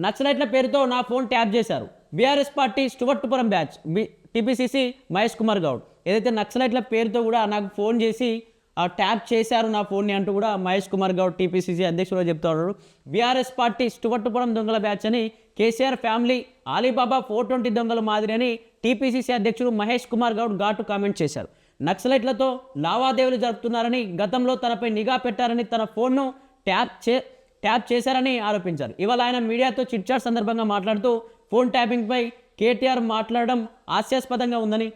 నక్సలైట్ల పేరుతో నా phone tap చేశారు. BRS party Stuartpuram batch TPCC Mahesh Kumar Goud ఏదైతే నక్సలైట్ల పేరుతో కూడా నాకు ఫోన్ చేసి ట్యాప్ చేశారు నా ఫోన్ని అంటూ కూడా మహేష్ కుమార్ గౌడ్ టీపీసీసీ అధ్యక్షుడు చెప్తా ఉన్నారు. బీఆర్ఎస్ పార్టీ స్టువర్టుపురం దొంగల బ్యాచ్ అని, కేసీఆర్ ఫ్యామిలీ ఆలీబాబా 420 దొంగల మాదిరి అని టీపీసీసీ అధ్యక్షుడు మహేష్ కుమార్ గౌడ్ ఘాటు కామెంట్ చేశారు. నక్సలైట్లతో లావాదేవీలు జరుపుతున్నారని, గతంలో తనపై నిఘా పెట్టారని, తన ఫోన్ను ట్యాప్ చేశారని ఆరోపించారు. ఇవాళ ఆయన మీడియాతో చిట్చాట్ సందర్భంగా మాట్లాడుతూ ఫోన్ ట్యాపింగ్పై కేటీఆర్ మాట్లాడడం హాస్యాస్పదంగా ఉందని,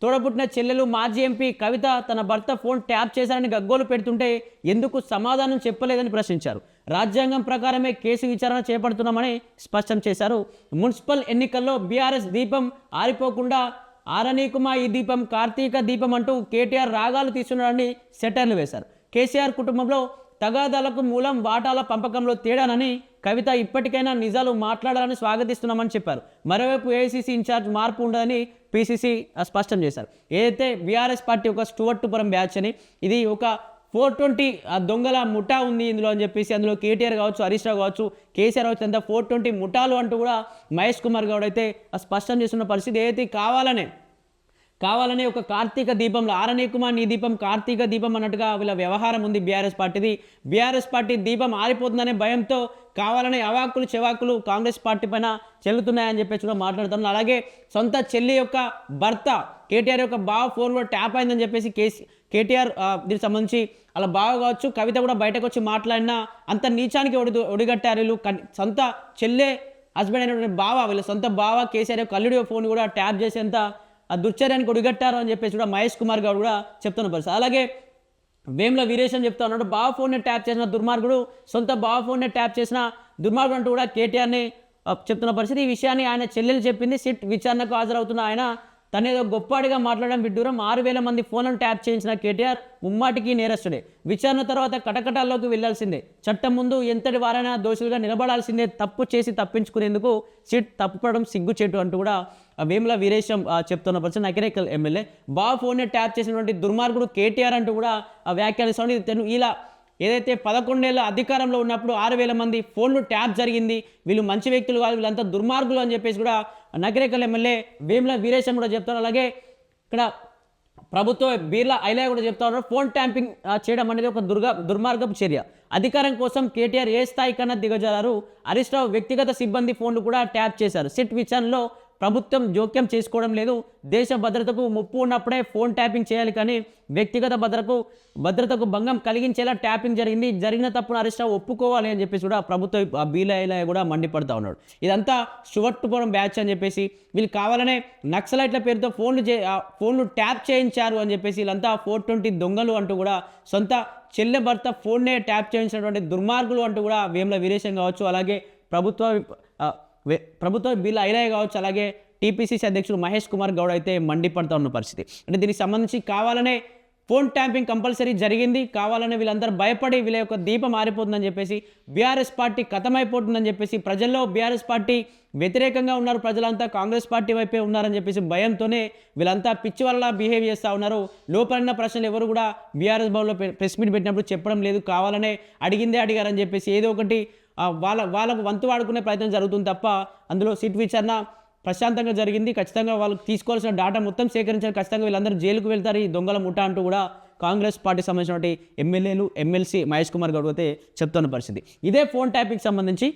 తోడబుట్టిన చెల్లెలు మాజీ ఎంపీ కవిత తన భర్త ఫోన్ ట్యాప్ చేశారని గగ్గోలు పెడుతుంటే ఎందుకు సమాధానం చెప్పలేదని ప్రశ్నించారు. రాజ్యాంగం ప్రకారమే కేసు విచారణ చేపడుతున్నామని స్పష్టం చేశారు. మున్సిపల్ ఎన్నికల్లో బీఆర్ఎస్ దీపం ఆరిపోకుండా ఆరనీకుమా ఈ దీపం కార్తీక దీపం అంటూ కేటీఆర్ రాగాలు తీస్తున్నారని సెటర్లు వేశారు. కేసీఆర్ కుటుంబంలో తగాదాలకు మూలం వాటాల పంపకంలో తేడానని, కవిత ఇప్పటికైనా నిజాలు మాట్లాడాలని స్వాగతిస్తున్నామని చెప్పారు. మరోవైపు ఏఐసీసీ ఇన్ఛార్జ్ మార్పు ఉండదని పీసీసీ స్పష్టం చేశారు. ఏదైతే బీఆర్ఎస్ పార్టీ ఒక స్టువర్టుపురం బ్యాచ్ అని, ఇది ఒక 420 దొంగల ముఠా ఉంది ఇందులో అని చెప్పేసి, అందులో కేటీఆర్ కావచ్చు, హరీష్ రావు కావచ్చు, కేసీఆర్ కావచ్చు, అంతా 420 ముఠాలు అంటూ కూడా మహేష్ కుమార్ గౌడ్ అయితే స్పష్టం చేస్తున్న పరిస్థితి. ఏదైతే కావాలనే ఒక కార్తీక దీపంలో ఆరనీకుమా నీ దీపం కార్తీక దీపం అన్నట్టుగా వీళ్ళ వ్యవహారం ఉంది బీఆర్ఎస్ పార్టీది. బీఆర్ఎస్ పార్టీ దీపం ఆరిపోతుందనే భయంతో కావాలనే అవాకులు చెవాకులు కాంగ్రెస్ పార్టీ పైన చెల్లుతున్నాయని చెప్పేసి కూడా మాట్లాడుతున్నారు. అలాగే సొంత చెల్లి యొక్క భర్త కేటీఆర్ యొక్క బావ ఫోన్ కూడా ట్యాప్ అయిందని చెప్పేసి కేటీఆర్ దీనికి సంబంధించి అలా బావ కావచ్చు, కవిత కూడా బయటకు వచ్చి మాట్లాడినా అంత నీచానికి ఒడిగట్టారు వీళ్ళు. సొంత చెల్లె హస్బెండ్ అయినటువంటి బావ, వీళ్ళ సొంత బావ కేసీఆర్ యొక్క అల్లుడి ఫోన్ కూడా ట్యాప్ చేసేంత దుర్చర్యానికి ఒడిగట్టారు అని చెప్పేసి కూడా మహేష్ కుమార్ గౌడ్ కూడా చెప్తున్న పరిస్థితి. అలాగే వేముల వీరేశం చెప్తా ఉన్నాడు, బావ ఫోన్నే ట్యాప్ చేసిన దుర్మార్గుడు, సొంత బావ ఫోన్నే ట్యాప్ చేసిన దుర్మార్గుడు అంటూ కూడా కేటీఆర్ని చెప్తున్న పరిస్థితి. ఈ విషయాన్ని ఆయన చెల్లెలు చెప్పింది. సిట్ విచారణకు హాజరవుతున్న ఆయన తనేదో గొప్పవాడిగా మాట్లాడడం విడ్డూరం. 6,000 మంది ఫోన్లను ట్యాప్ చేయించిన కేటీఆర్ ముమ్మాటికి నేరస్తుడే. విచారణ తర్వాత కటకటాల్లోకి వెళ్లాల్సిందే. చట్టం ముందు ఎంతటి వారైనా దోషులుగా నిలబడాల్సిందే. తప్పు చేసి తప్పించుకునేందుకు సిట్ తప్పుపడడం సిగ్గుచేటు అంటూ కూడా వేముల వీరేశం చెప్తున్న పరిస్థితి. నకిరేకల్ ఎమ్మెల్యే బావ ఫోన్నే ట్యాప్ చేసినటువంటి దుర్మార్గుడు కేటీఆర్ అంటూ కూడా వ్యాఖ్యానిస్తాడు. ఇలా ఏదైతే 11 ఏళ్ళ అధికారంలో ఉన్నప్పుడు 6,000 మంది ఫోన్లు ట్యాప్ జరిగింది, వీళ్ళు మంచి వ్యక్తులు కాదు, వీళ్ళంతా దుర్మార్గులు అని చెప్పేసి కూడా నకిరేకల్ ఎమ్మెల్యే వేముల వీరేశం కూడా చెప్తారు. అలాగే ఇక్కడ ప్రభుత్వ బీర్లా ఐలయ్య కూడా చెప్తా ఉన్నారు, ఫోన్ ట్యాంపింగ్ చేయడం అనేది ఒక దుర్మార్గపు చర్య. అధికారం కోసం కేటీఆర్ ఏ స్థాయి కన్నా దిగజారు. హరీష్ రావు వ్యక్తిగత సిబ్బంది ఫోన్లు కూడా ట్యాప్ చేశారు. సిట్ విచారణలో ప్రభుత్వం జోక్యం చేసుకోవడం లేదు. దేశ భద్రతకు ముప్పు ఉన్నప్పుడే ఫోన్ ట్యాపింగ్ చేయాలి, కానీ వ్యక్తిగత భద్రతకు భంగం కలిగించేలా ట్యాపింగ్ జరిగిన తప్పును హరీష్ రావు ఒప్పుకోవాలి అని చెప్పేసి కూడా ప్రభుత్వ బీలైలా కూడా మండిపడతా ఉన్నాడు. ఇదంతా స్టువర్టుపురం బ్యాచ్ అని చెప్పేసి, వీళ్ళు కావాలనే నక్సలైట్ల పేరుతో ఫోన్లు ట్యాప్ చేయించారు అని చెప్పేసి వీళ్ళంతా 420 దొంగలు అంటూ కూడా సొంత చెల్లె భర్త ఫోన్నే ట్యాప్ చేయించినటువంటి దుర్మార్గులు అంటూ కూడా వేముల వీరేశం కావచ్చు, అలాగే ప్రభుత్వ బిల్ ఐలయ్య కావచ్చు, అలాగే టీపీసీసీ అధ్యక్షుడు మహేష్ కుమార్ గౌడ్ అయితే మండిపడతా ఉన్న పరిస్థితి. అంటే దీనికి సంబంధించి కావాలనే ఫోన్ ట్యాంపింగ్ కంపల్సరీ జరిగింది, కావాలనే వీళ్ళందరూ భయపడి వీళ్ళ యొక్క దీపం ఆరిపోతుందని చెప్పేసి, బీఆర్ఎస్ పార్టీ ఖతమైపోతుందని చెప్పేసి, ప్రజల్లో బీఆర్ఎస్ పార్టీ వ్యతిరేకంగా ఉన్నారు, ప్రజలంతా కాంగ్రెస్ పార్టీ వైపే ఉన్నారని చెప్పేసి భయంతోనే వీళ్ళంతా పిచ్చి వల్ల బిహేవ్ చేస్తూ ఉన్నారు. లోపలిన ప్రశ్నలు ఎవరు కూడా బీఆర్ఎస్ భవన్లో ప్రెస్ మీట్ పెట్టినప్పుడు చెప్పడం లేదు, కావాలనే అడిగారని చెప్పేసి ఏదో ఒకటి వాళ్ళకు వంతు వాడుకునే ప్రయత్నం జరుగుతుంది తప్ప అందులో సిట్ విచారణ ప్రశాంతంగా జరిగింది. ఖచ్చితంగా వాళ్ళకి తీసుకోవాల్సిన డేటా మొత్తం సేకరించారు. ఖచ్చితంగా వీళ్ళందరూ జైలుకు వెళ్తారు ఈ దొంగల ముఠా అంటూ కూడా కాంగ్రెస్ పార్టీకి సంబంధించినటువంటి ఎమ్మెల్యేలు, ఎమ్మెల్సీ మహేష్ కుమార్ గౌడ్ అయితే చెప్తున్న పరిస్థితి. ఇదే ఫోన్ ట్యాపింగ్కి సంబంధించి